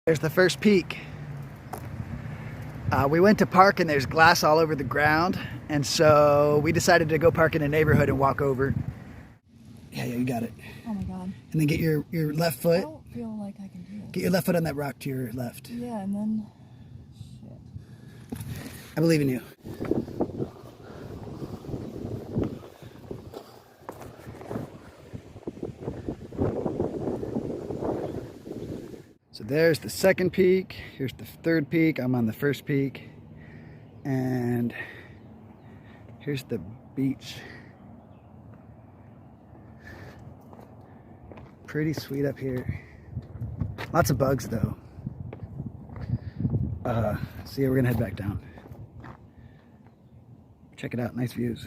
There's the first peak. We went to park and there's glass all over the ground, and so we decided to go park in a neighborhood and walk over. Yeah, you got it. Oh my god. And then get your left I foot. don't feel like I can do this. Get your left foot on that rock to your left. Yeah, and then... Shit. I believe in you. So there's the second peak. Here's the third peak. I'm on the first peak. And here's the beach. Pretty sweet up here. Lots of bugs though. So yeah, we're gonna head back down. Check it out, nice views.